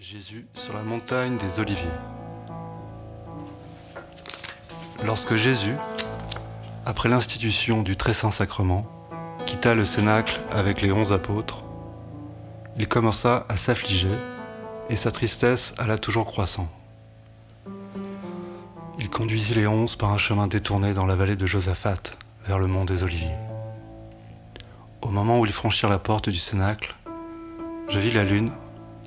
Jésus sur la montagne des Oliviers. Lorsque Jésus, après l'institution du Très Saint Sacrement, quitta le Cénacle avec les 11 apôtres, il commença à s'affliger et sa tristesse alla toujours croissant. Il conduisit les 11 par un chemin détourné dans la vallée de Josaphat, vers le mont des Oliviers. Au moment où ils franchirent la porte du Cénacle, je vis la lune,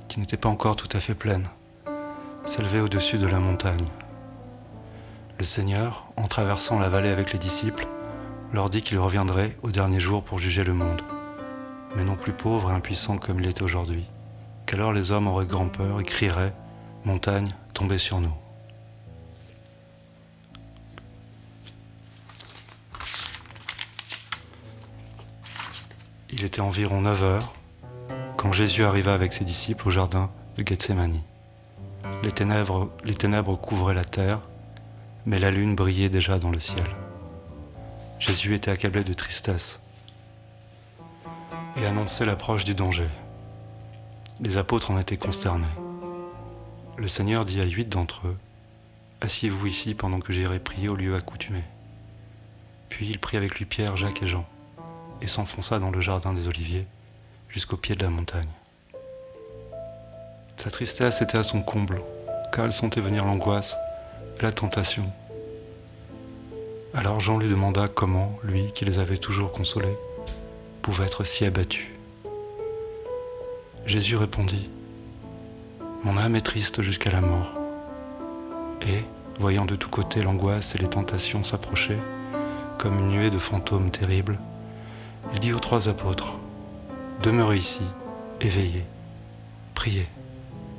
qui n'était pas encore tout à fait pleine, s'élever au-dessus de la montagne. Le Seigneur, en traversant la vallée avec les disciples, leur dit qu'il reviendrait au dernier jour pour juger le monde, mais non plus pauvre et impuissant comme il est aujourd'hui, qu'alors les hommes auraient grand peur et crieraient « Montagne, tombez sur nous ». Il était environ 9 heures quand Jésus arriva avec ses disciples au jardin de Gethsémani. Les ténèbres couvraient la terre, mais la lune brillait déjà dans le ciel. Jésus était accablé de tristesse et annonçait l'approche du danger. Les apôtres en étaient consternés. Le Seigneur dit à 8 d'entre eux « Asseyez-vous ici pendant que j'irai prier au lieu accoutumé. » Puis il prit avec lui Pierre, Jacques et Jean et s'enfonça dans le jardin des Oliviers jusqu'au pied de la montagne. Sa tristesse était à son comble, car elle sentait venir l'angoisse et la tentation. Alors Jean lui demanda comment, lui, qui les avait toujours consolés, pouvait être si abattu. Jésus répondit « Mon âme est triste jusqu'à la mort. » Et, voyant de tous côtés l'angoisse et les tentations s'approcher, comme une nuée de fantômes terribles, il dit aux 3 apôtres « Demeurez ici, éveillés, priez,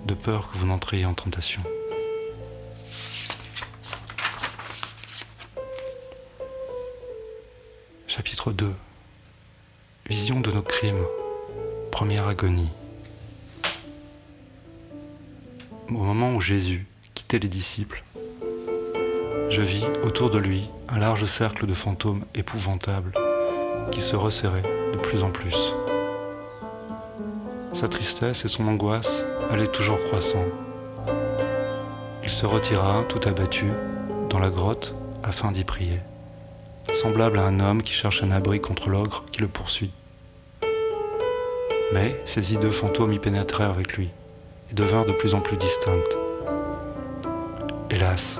de peur que vous n'entriez en tentation. » Chapitre 2. Vision de nos crimes. Première agonie. Au moment où Jésus quittait les disciples, je vis autour de lui un large cercle de fantômes épouvantables qui se resserrait de plus en plus. Sa tristesse et son angoisse allaient toujours croissant. Il se retira, tout abattu, dans la grotte afin d'y prier, semblable à un homme qui cherche un abri contre l'ogre qui le poursuit. Mais ces hideux fantômes y pénétrèrent avec lui et devinrent de plus en plus distinctes. Hélas,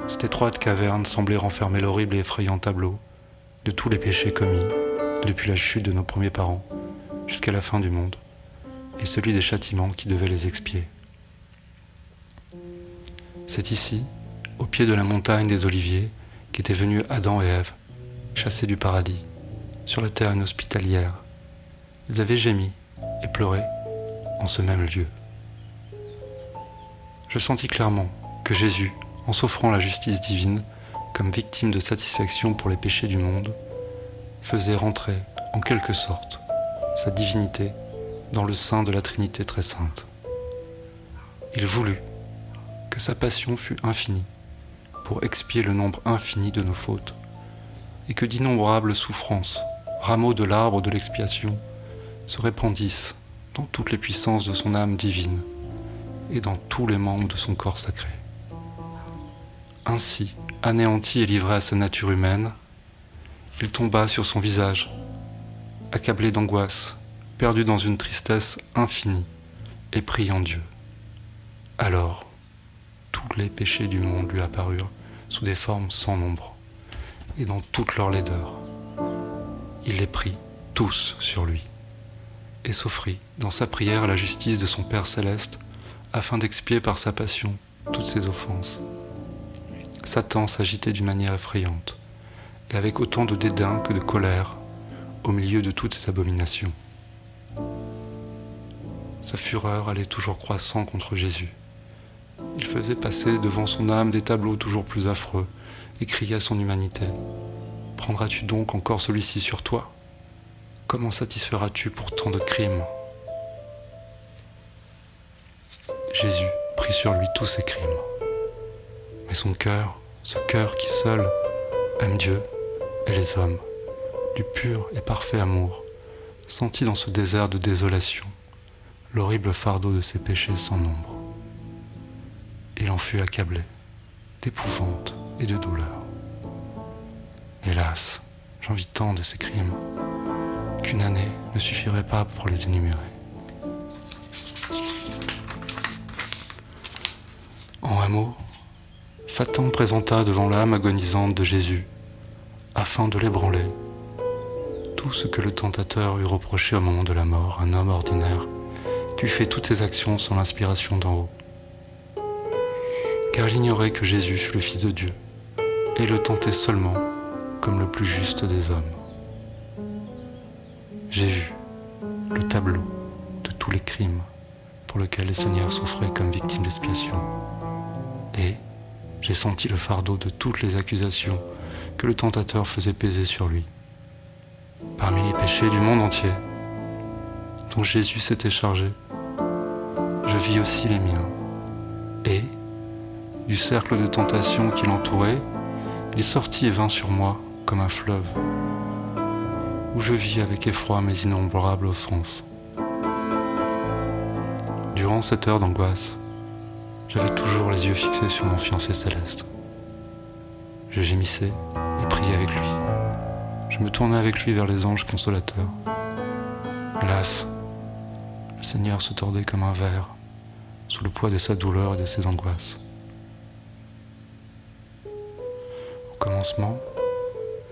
cette étroite caverne semblait renfermer l'horrible et effrayant tableau de tous les péchés commis depuis la chute de nos premiers parents jusqu'à la fin du monde, et celui des châtiments qui devaient les expier. C'est ici, au pied de la montagne des Oliviers, qu'étaient venus Adam et Ève, chassés du paradis, sur la terre inhospitalière. Ils avaient gémi et pleuré en ce même lieu. Je sentis clairement que Jésus, en s'offrant la justice divine comme victime de satisfaction pour les péchés du monde, faisait rentrer, en quelque sorte, sa divinité dans le sein de la Trinité très sainte. Il voulut que sa passion fût infinie pour expier le nombre infini de nos fautes et que d'innombrables souffrances, rameaux de l'arbre de l'expiation, se répandissent dans toutes les puissances de son âme divine et dans tous les membres de son corps sacré. Ainsi, anéanti et livré à sa nature humaine, il tomba sur son visage, accablé d'angoisse, perdu dans une tristesse infinie, et priant Dieu. Alors, tous les péchés du monde lui apparurent sous des formes sans nombre, et dans toute leur laideur. Il les prit tous sur lui, et s'offrit dans sa prière à la justice de son Père céleste, afin d'expier par sa passion toutes ses offenses. Satan s'agitait d'une manière effrayante, et avec autant de dédain que de colère, au milieu de toutes ces abominations. Sa fureur allait toujours croissant contre Jésus. Il faisait passer devant son âme des tableaux toujours plus affreux, et criait à son humanité « Prendras-tu donc encore celui-ci sur toi ? Comment satisferas-tu pour tant de crimes ?» Jésus prit sur lui tous ses crimes. Mais son cœur, ce cœur qui seul aime Dieu et les hommes, du pur et parfait amour, sentit dans ce désert de désolation l'horrible fardeau de ses péchés sans nombre. Il en fut accablé d'épouvante et de douleur. Hélas, j'en vis tant de ces crimes qu'une année ne suffirait pas pour les énumérer. En un mot, Satan présenta devant l'âme agonisante de Jésus, afin de l'ébranler, tout ce que le tentateur eût reproché au moment de la mort, un homme ordinaire qui eût fait toutes ses actions sans l'inspiration d'en haut. Car il ignorait que Jésus fut le Fils de Dieu, et le tentait seulement comme le plus juste des hommes. J'ai vu le tableau de tous les crimes pour lesquels les seigneurs souffraient comme victimes d'expiation, et j'ai senti le fardeau de toutes les accusations que le tentateur faisait peser sur lui. Parmi les péchés du monde entier, dont Jésus s'était chargé, je vis aussi les miens. Et, du cercle de tentation qui l'entourait, il sortit et vint sur moi comme un fleuve, où je vis avec effroi mes innombrables offenses. Durant cette heure d'angoisse, j'avais toujours les yeux fixés sur mon fiancé céleste. Je gémissais et priais avec lui. Je me tournais avec lui vers les anges consolateurs. Hélas, le Seigneur se tordait comme un ver sous le poids de sa douleur et de ses angoisses. Au commencement,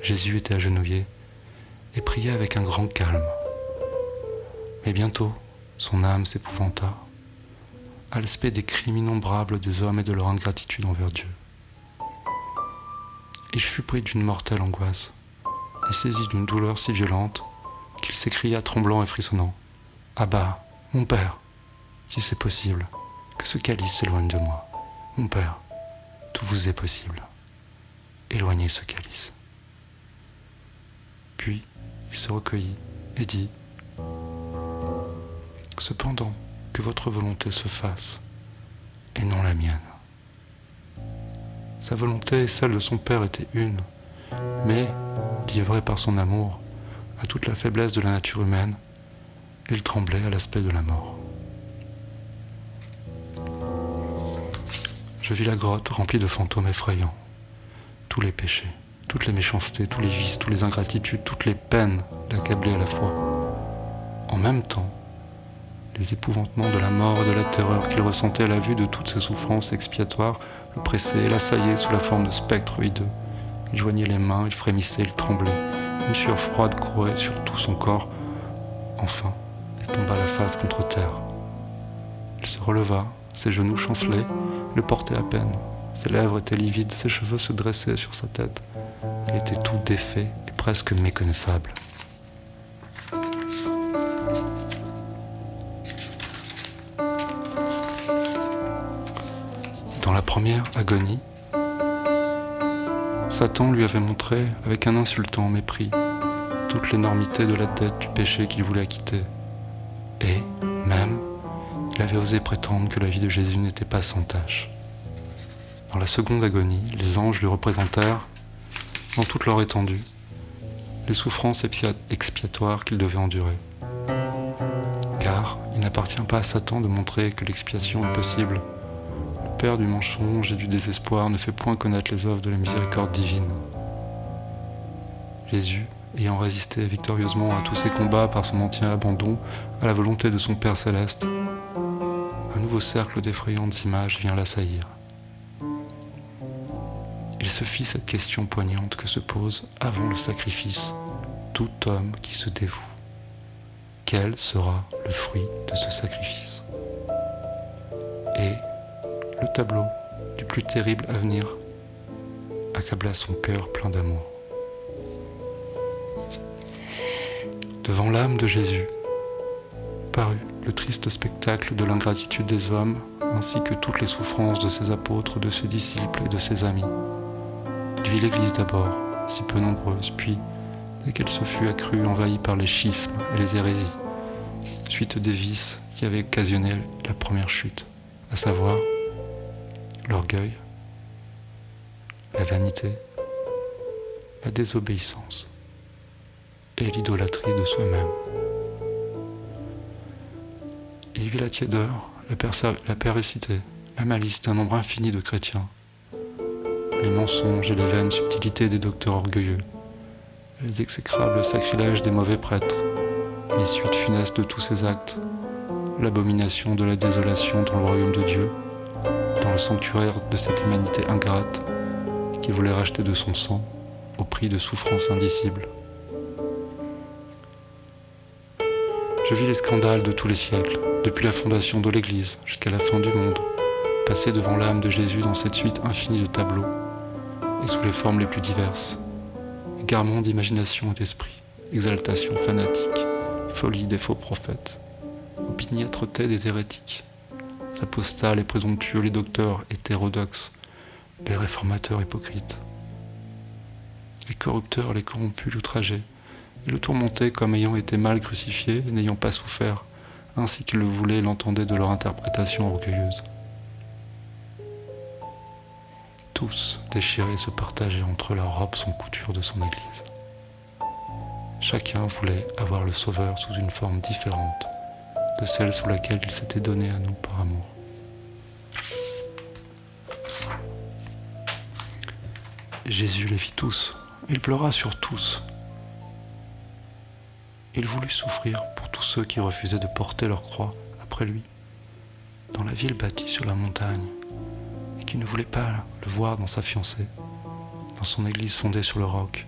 Jésus était agenouillé et priait avec un grand calme. Mais bientôt, son âme s'épouvanta à l'aspect des crimes innombrables des hommes et de leur ingratitude envers Dieu. Il fut pris d'une mortelle angoisse et saisi d'une douleur si violente qu'il s'écria tremblant et frissonnant : « Abba, mon Père, si c'est possible, que ce calice s'éloigne de moi. Mon Père, tout vous est possible. Éloignez ce calice. » Puis il se recueillit et dit : « Cependant, que votre volonté se fasse, et non la mienne. » Sa volonté et celle de son Père étaient une, mais, livré par son amour à toute la faiblesse de la nature humaine, il tremblait à l'aspect de la mort. Je vis la grotte remplie de fantômes effrayants, tous les péchés, toutes les méchancetés, tous les vices, toutes les ingratitudes, toutes les peines l'accablaient à la fois. En même temps, les épouvantements de la mort et de la terreur qu'il ressentait à la vue de toutes ces souffrances expiatoires le pressaient et l'assaillaient sous la forme de spectres hideux. Il joignait les mains, il frémissait, il tremblait. Une sueur froide courait sur tout son corps. Enfin, il tomba la face contre terre. Il se releva, ses genoux chancelaient, il le portait à peine. Ses lèvres étaient livides, ses cheveux se dressaient sur sa tête. Il était tout défait et presque méconnaissable. Dans la première agonie, Satan lui avait montré, avec un insultant mépris, toute l'énormité de la dette du péché qu'il voulait acquitter. Et, même, il avait osé prétendre que la vie de Jésus n'était pas sans tache. Dans la seconde agonie, les anges lui représentèrent, dans toute leur étendue, les souffrances expiatoires qu'il devait endurer. Car il n'appartient pas à Satan de montrer que l'expiation est possible. Le père du mensonge et du désespoir ne fait point connaître les œuvres de la miséricorde divine. Jésus, ayant résisté victorieusement à tous ses combats par son entier abandon à la volonté de son Père céleste, un nouveau cercle d'effrayantes images vient l'assaillir. Il se fit cette question poignante que se pose avant le sacrifice tout homme qui se dévoue. Quel sera le fruit de ce sacrifice ? Et le tableau du plus terrible avenir accabla son cœur plein d'amour. Devant l'âme de Jésus parut le triste spectacle de l'ingratitude des hommes, ainsi que toutes les souffrances de ses apôtres, de ses disciples et de ses amis. Il vit l'Église d'abord, si peu nombreuse, puis, dès qu'elle se fut accrue, envahie par les schismes et les hérésies, suite des vices qui avaient occasionné la première chute, à savoir l'orgueil, la vanité, la désobéissance et l'idolâtrie de soi-même. Il vis la tiédeur, la péricité, la malice d'un nombre infini de chrétiens, les mensonges et les vaines subtilités des docteurs orgueilleux, les exécrables sacrilèges des mauvais prêtres, les suites funestes de tous ces actes, l'abomination de la désolation dans le royaume de Dieu, dans le sanctuaire de cette humanité ingrate qui voulait racheter de son sang au prix de souffrances indicibles. Je vis les scandales de tous les siècles, depuis la fondation de l'Église jusqu'à la fin du monde, passer devant l'âme de Jésus dans cette suite infinie de tableaux, et sous les formes les plus diverses, égarement d'imagination et d'esprit, exaltation fanatique, folie des faux prophètes, opiniâtreté des hérétiques, apostats, les présomptueux, les docteurs hétérodoxes, les réformateurs hypocrites, les corrupteurs, les corrompus, l'outragés, et le tourmenté comme ayant été mal crucifié et n'ayant pas souffert, ainsi qu'ils le voulaient et l'entendaient de leur interprétation orgueilleuse. Tous déchiraient et se partageaient entre leurs robes sans couture de son Église. Chacun voulait avoir le Sauveur sous une forme différente de celle sous laquelle il s'était donné à nous par amour. Jésus les vit tous, il pleura sur tous. Il voulut souffrir pour tous ceux qui refusaient de porter leur croix après lui, dans la ville bâtie sur la montagne, et qui ne voulaient pas le voir dans sa fiancée, dans son église fondée sur le roc,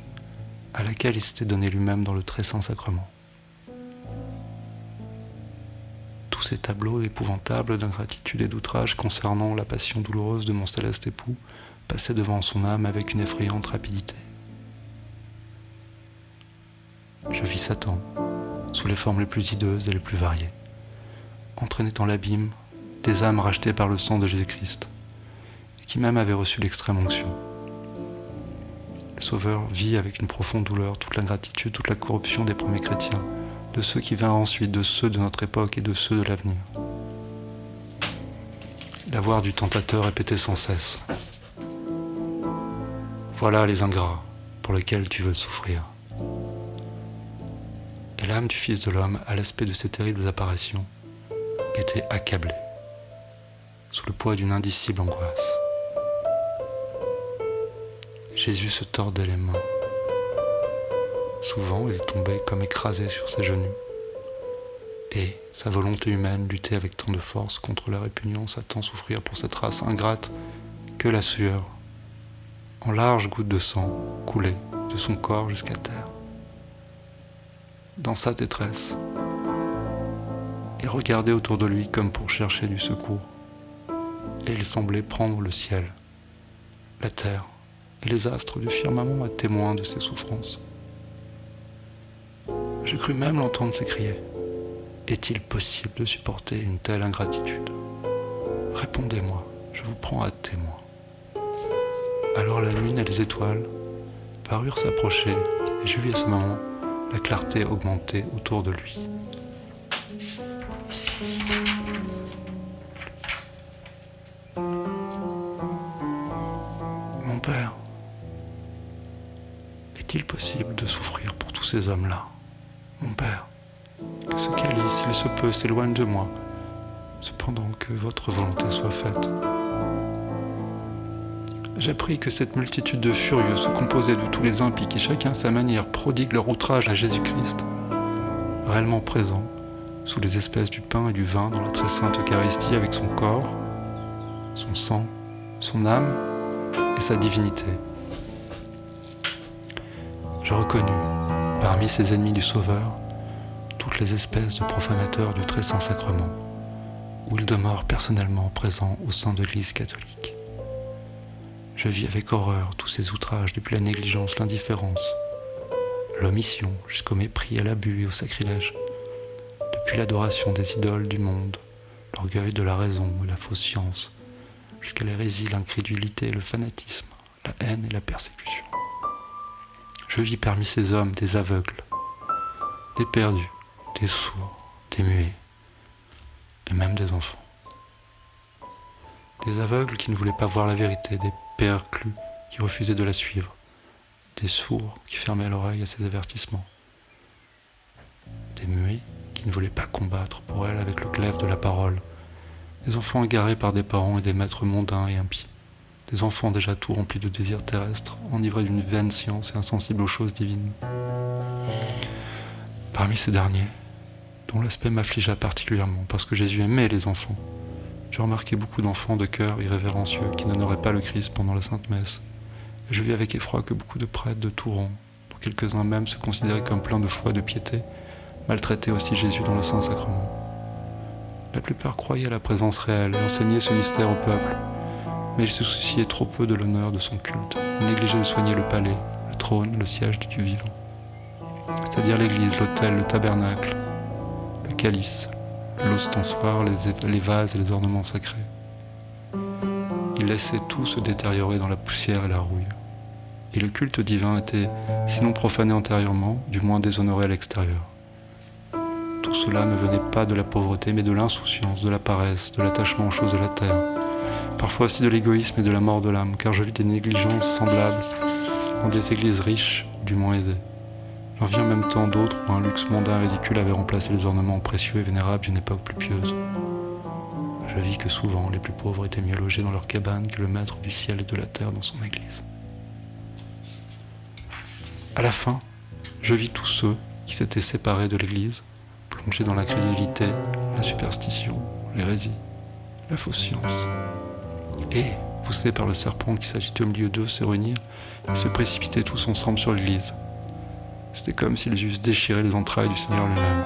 à laquelle il s'était donné lui-même dans le très saint sacrement. Tous ces tableaux épouvantables d'ingratitude et d'outrage concernant la passion douloureuse de mon céleste époux passaient devant son âme avec une effrayante rapidité. Je vis Satan, sous les formes les plus hideuses et les plus variées, entraîner dans l'abîme des âmes rachetées par le sang de Jésus-Christ, et qui même avaient reçu l'extrême onction. Le Sauveur vit avec une profonde douleur toute l'ingratitude, toute la corruption des premiers chrétiens, de ceux qui vinrent ensuite, de ceux de notre époque et de ceux de l'avenir. La voix du tentateur répétait sans cesse: voilà les ingrats pour lesquels tu veux souffrir. Et l'âme du Fils de l'homme, à l'aspect de ces terribles apparitions, était accablée, sous le poids d'une indicible angoisse. Jésus se tordait les mains. Souvent, il tombait comme écrasé sur ses genoux, et sa volonté humaine luttait avec tant de force contre la répugnance à tant souffrir pour cette race ingrate que la sueur, en larges gouttes de sang, coulait de son corps jusqu'à terre. Dans sa détresse, il regardait autour de lui comme pour chercher du secours, et il semblait prendre le ciel, la terre et les astres du firmament à témoin de ses souffrances. Je crus même l'entendre s'écrier: est-il possible de supporter une telle ingratitude? Répondez-moi, je vous prends à témoin. Alors la lune et les étoiles parurent s'approcher, et je vis à ce moment la clarté augmenter autour de lui. Mon père, est-il possible de souffrir pour tous ces hommes-là? Mon père, que ce calice, s'il se peut, s'éloigne de moi, cependant que votre volonté soit faite. J'appris que cette multitude de furieux se composait de tous les impies qui, chacun à sa manière, prodiguent leur outrage à Jésus-Christ, réellement présent sous les espèces du pain et du vin dans la très sainte Eucharistie avec son corps, son sang, son âme et sa divinité. Je reconnus, parmi ces ennemis du Sauveur, toutes les espèces de profanateurs du très saint sacrement, où il demeure personnellement présent au sein de l'Église catholique. Je vis avec horreur tous ces outrages, depuis la négligence, l'indifférence, l'omission, jusqu'au mépris, à l'abus et au sacrilège, depuis l'adoration des idoles du monde, l'orgueil de la raison et la fausse science, jusqu'à l'hérésie, l'incrédulité, le fanatisme, la haine et la persécution. Je vis parmi ces hommes des aveugles, des perdus, des sourds, des muets, et même des enfants. Des aveugles qui ne voulaient pas voir la vérité, des perclus qui refusaient de la suivre, des sourds qui fermaient l'oreille à ses avertissements, des muets qui qui ne voulaient pas combattre pour elle avec le glaive de la parole. Des enfants égarés par des parents et des maîtres mondains et impies. Des enfants déjà tout remplis de désirs terrestres, enivrés d'une vaine science et insensibles aux choses divines. Parmi ces derniers, dont l'aspect m'affligea particulièrement parce que Jésus aimait les enfants, j'ai remarqué beaucoup d'enfants de cœur irrévérencieux qui n'honoraient pas le Christ pendant la Sainte Messe. Et je vis avec effroi que beaucoup de prêtres de tout rang, dont quelques-uns même se considéraient comme pleins de foi et de piété, maltraitaient aussi Jésus dans le Saint-Sacrement. La plupart croyaient à la présence réelle et enseignaient ce mystère au peuple, mais ils se souciaient trop peu de l'honneur de son culte. Ils négligeaient de soigner le palais, le trône, le siège du Dieu vivant. C'est-à-dire l'église, l'autel, le tabernacle, le calice, l'ostensoir, les vases et les ornements sacrés. Ils laissaient tout se détériorer dans la poussière et la rouille. Et le culte divin était, sinon profané antérieurement, du moins déshonoré à l'extérieur. Tout cela ne venait pas de la pauvreté, mais de l'insouciance, de la paresse, de l'attachement aux choses de la terre. Parfois aussi de l'égoïsme et de la mort de l'âme, car je vis des négligences semblables dans des églises riches, du moins aisées. J'en vis en même temps d'autres où un luxe mondain ridicule avait remplacé les ornements précieux et vénérables d'une époque plus pieuse. Je vis que souvent les plus pauvres étaient mieux logés dans leur cabane que le maître du ciel et de la terre dans son église. À la fin, je vis tous ceux qui s'étaient séparés de l'église, plongés dans la crédulité, la superstition, l'hérésie, la fausse science. Et, poussés par le serpent qui s'agitait au milieu d'eux, se réunir et se précipiter tous ensemble sur l'église. C'était comme s'ils eussent déchiré les entrailles du Seigneur lui-même.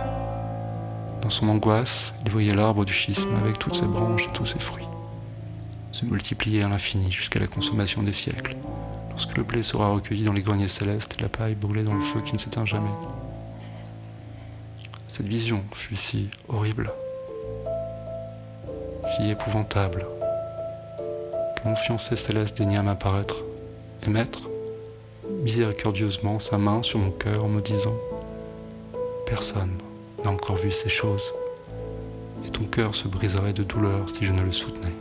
Dans son angoisse, il voyait l'arbre du schisme avec toutes ses branches et tous ses fruits se multiplier à l'infini jusqu'à la consommation des siècles, lorsque le blé sera recueilli dans les greniers célestes et la paille brûlée dans le feu qui ne s'éteint jamais. Cette vision fut si horrible, si épouvantable, que mon fiancé céleste daigna m'apparaître et mettre miséricordieusement sa main sur mon cœur en me disant « Personne n'a encore vu ces choses, et ton cœur se briserait de douleur si je ne le soutenais. »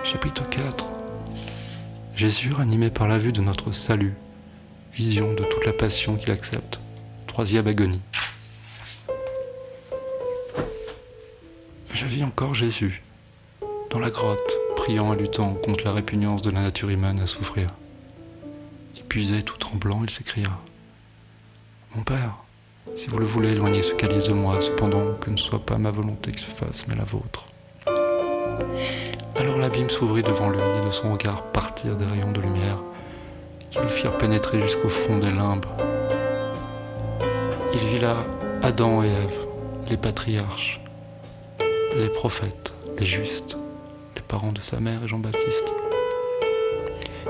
Chapitre 4. Jésus ranimé par la vue de notre salut, vision de toute la passion qu'il accepte, troisième agonie. Je vis encore Jésus, dans la grotte, priant et luttant contre la répugnance de la nature humaine à souffrir. Épuisé, tout tremblant, il s'écria « Mon Père, si vous le voulez, éloignez ce calice de moi, cependant que ne soit pas ma volonté qui se fasse, mais la vôtre. » Alors l'abîme s'ouvrit devant lui, et de son regard partirent des rayons de lumière qui lui firent pénétrer jusqu'au fond des limbes. Il vit là Adam et Ève, les patriarches, les prophètes, les justes, les parents de sa mère et Jean-Baptiste,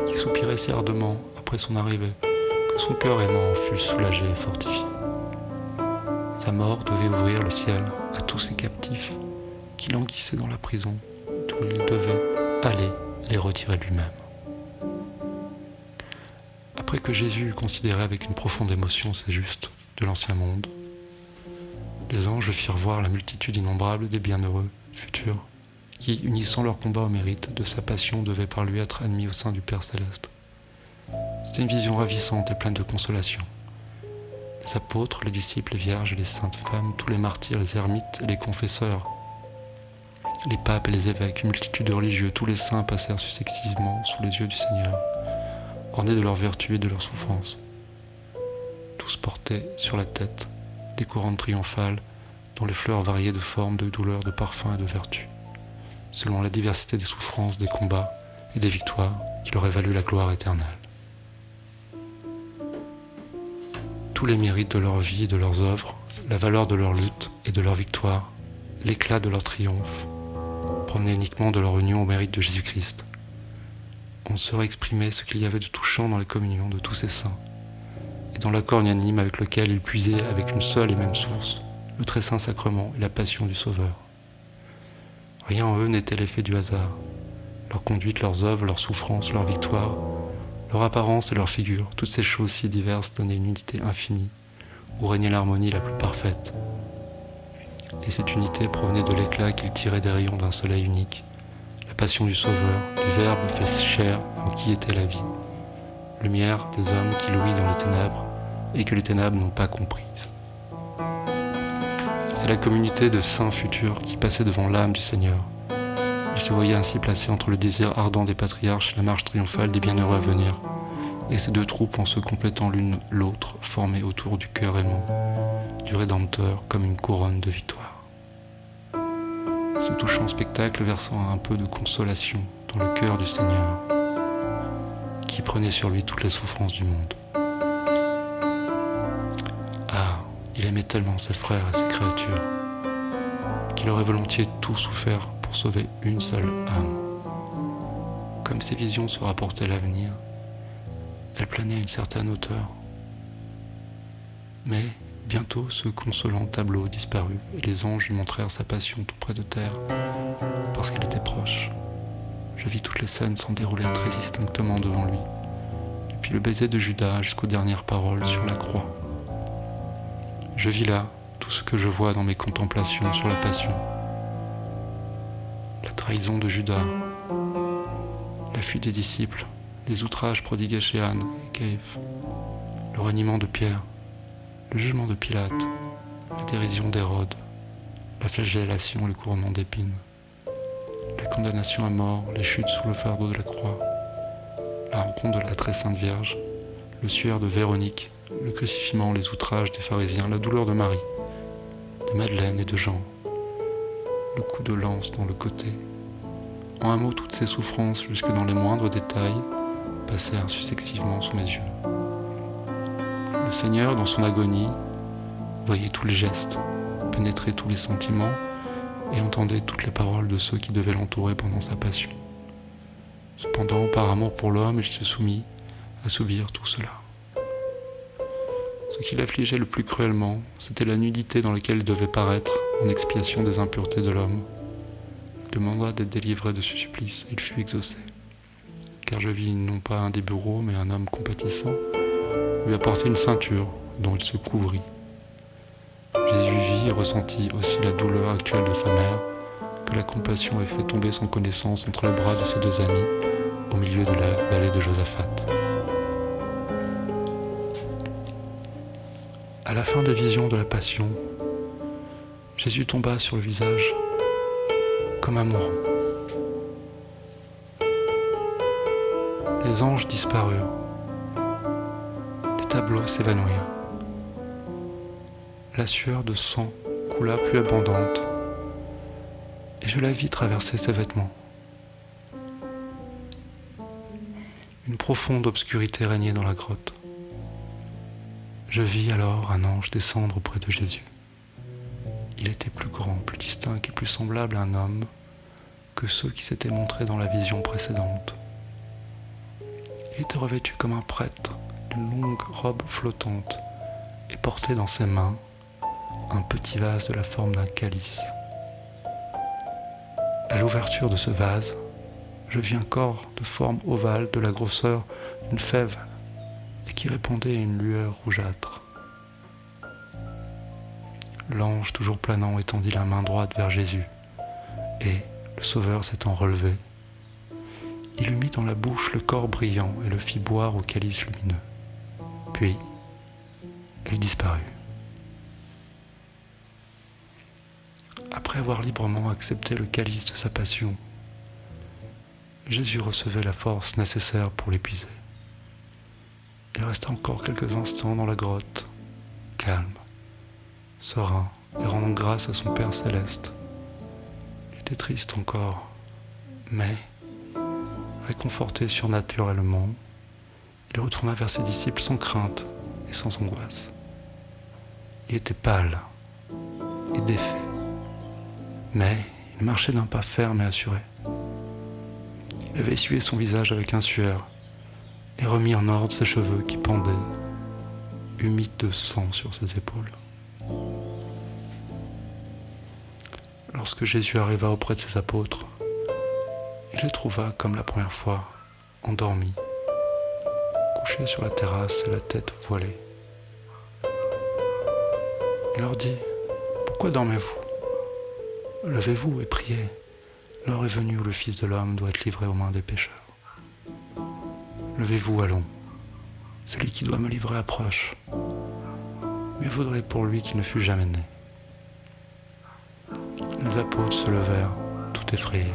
qui soupiraient si ardemment après son arrivée que son cœur aimant fut soulagé et fortifié. Sa mort devait ouvrir le ciel à tous ces captifs qui languissaient dans la prison, d'où il devait aller les retirer lui-même. Après que Jésus eut considéré avec une profonde émotion ces justes de l'ancien monde, les anges firent voir la multitude innombrable des bienheureux futurs, qui, unissant leur combat au mérite de sa passion, devaient par lui être admis au sein du Père Céleste. C'était une vision ravissante et pleine de consolation. Les apôtres, les disciples, les vierges et les saintes femmes, tous les martyrs, les ermites et les confesseurs, les papes et les évêques, une multitude de religieux, tous les saints passèrent successivement sous les yeux du Seigneur, ornés de leur vertu et de leur souffrance. Tous portaient sur la tête des couronnes triomphales dont les fleurs variaient de forme, de douleur, de parfum et de vertu, selon la diversité des souffrances, des combats et des victoires qui leur aient valu la gloire éternelle. Tous les mérites de leur vie et de leurs œuvres, la valeur de leur lutte et de leur victoire, l'éclat de leur triomphe, provenaient uniquement de leur union au mérite de Jésus-Christ. On saurait exprimer ce qu'il y avait de touchant dans la communion de tous ces saints, et dans l'accord unanime avec lequel ils puisaient avec une seule et même source, le très saint sacrement et la passion du Sauveur. Rien en eux n'était l'effet du hasard. Leur conduite, leurs œuvres, leurs souffrances, leurs victoires, leur apparence et leur figure, toutes ces choses si diverses donnaient une unité infinie, où régnait l'harmonie la plus parfaite. Et cette unité provenait de l'éclat qu'ils tiraient des rayons d'un soleil unique, la passion du Sauveur, du Verbe fait chair en qui était la vie, lumière des hommes qui louient dans les ténèbres et que les ténèbres n'ont pas comprises. C'est la communauté de saints futurs qui passait devant l'âme du Seigneur. Il se voyait ainsi placé entre le désir ardent des patriarches et la marche triomphale des bienheureux à venir, et ces deux troupes en se complétant l'une l'autre formaient autour du cœur aimant du Rédempteur comme une couronne de victoire. Ce touchant spectacle versant un peu de consolation dans le cœur du Seigneur, qui prenait sur lui toutes les souffrances du monde. Ah, il aimait tellement ses frères et ses créatures, qu'il aurait volontiers tout souffert pour sauver une seule âme. Comme ses visions se rapportaient l'avenir, elle planait à une certaine hauteur. Mais bientôt ce consolant tableau disparut et les anges lui montrèrent sa passion tout près de terre, parce qu'elle était proche. Je vis toutes les scènes s'en dérouler très distinctement devant lui, depuis le baiser de Judas jusqu'aux dernières paroles sur la croix. Je vis là tout ce que je vois dans mes contemplations sur la passion. La trahison de Judas, la fuite des disciples, les outrages prodigués chez Anne et Caiaphe, le reniement de Pierre, le jugement de Pilate, la dérision d'Hérode, la flagellation et le couronnement d'épines, la condamnation à mort, les chutes sous le fardeau de la croix, la rencontre de la très sainte Vierge, le suaire de Véronique, le crucifiement, les outrages des pharisiens, la douleur de Marie, de Madeleine et de Jean, le coup de lance dans le côté. En un mot, toutes ces souffrances, jusque dans les moindres détails, passèrent successivement sous mes yeux. Le Seigneur, dans son agonie, voyait tous les gestes, pénétrait tous les sentiments et entendait toutes les paroles de ceux qui devaient l'entourer pendant sa passion. Cependant, par amour pour l'homme, il se soumit à subir tout cela. Ce qui l'affligeait le plus cruellement, c'était la nudité dans laquelle il devait paraître en expiation des impuretés de l'homme. Il demanda d'être délivré de ce supplice et il fut exaucé. Car je vis non pas un des bourreaux, mais un homme compatissant, lui apporter une ceinture dont il se couvrit. Jésus vit et ressentit aussi la douleur actuelle de sa mère, que la compassion avait fait tomber sans connaissance entre les bras de ses deux amis, au milieu de la vallée de Josaphat. À la fin des visions de la Passion, Jésus tomba sur le visage comme un mourant. Les anges disparurent, les tableaux s'évanouirent. La sueur de sang coula plus abondante, et je la vis traverser ses vêtements. Une profonde obscurité régnait dans la grotte. Je vis alors un ange descendre auprès de Jésus. Il était plus grand, plus distinct et plus semblable à un homme que ceux qui s'étaient montrés dans la vision précédente. Il était revêtu comme un prêtre d'une longue robe flottante et portait dans ses mains un petit vase de la forme d'un calice. À l'ouverture de ce vase, je vis un corps de forme ovale de la grosseur d'une fève et qui répondait à une lueur rougeâtre. L'ange, toujours planant, étendit la main droite vers Jésus et, le Sauveur s'étant relevé, il lui mit dans la bouche le corps brillant et le fit boire au calice lumineux. Puis, il disparut. Après avoir librement accepté le calice de sa passion, Jésus recevait la force nécessaire pour l'épuiser. Il resta encore quelques instants dans la grotte, calme, serein et rendant grâce à son Père céleste. Il était triste encore, mais, réconforté surnaturellement, il retourna vers ses disciples sans crainte et sans angoisse. Il était pâle et défait, mais il marchait d'un pas ferme et assuré. Il avait essuyé son visage avec un suaire et remis en ordre ses cheveux qui pendaient, humides de sang sur ses épaules. Lorsque Jésus arriva auprès de ses apôtres, il les trouva comme la première fois, endormis, couchés sur la terrasse et la tête voilée. Il leur dit : « Pourquoi dormez-vous ? Levez-vous et priez, L'heure est venue où le Fils de l'homme doit être livré aux mains des pécheurs. Levez-vous, allons. Celui qui doit me livrer approche. Mieux vaudrait pour lui qu'il ne fût jamais né. Les apôtres se levèrent, tout effrayés,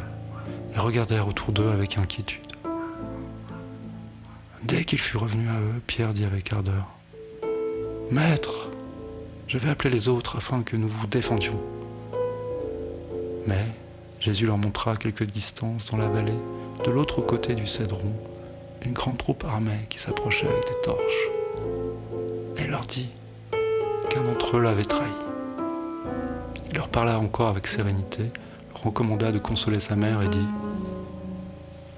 et regardèrent autour d'eux avec inquiétude. Dès qu'il fut revenu à eux, Pierre dit avec ardeur : « Maître, je vais appeler les autres afin que nous vous défendions. » Mais Jésus leur montra à quelque distance dans la vallée, de l'autre côté du Cédron, une grande troupe armée qui s'approchait avec des torches. Et il leur dit qu'un d'entre eux l'avait trahi. Il leur parla encore avec sérénité, leur recommanda de consoler sa mère et dit :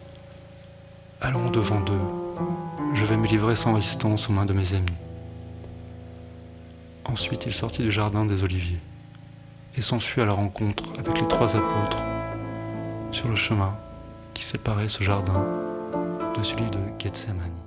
« Allons devant d'eux, je vais me livrer sans résistance aux mains de mes ennemis. » Ensuite il sortit du jardin des Oliviers et s'enfuit à la rencontre avec les 3 apôtres sur le chemin qui séparait ce jardin de celui de Gethsémani.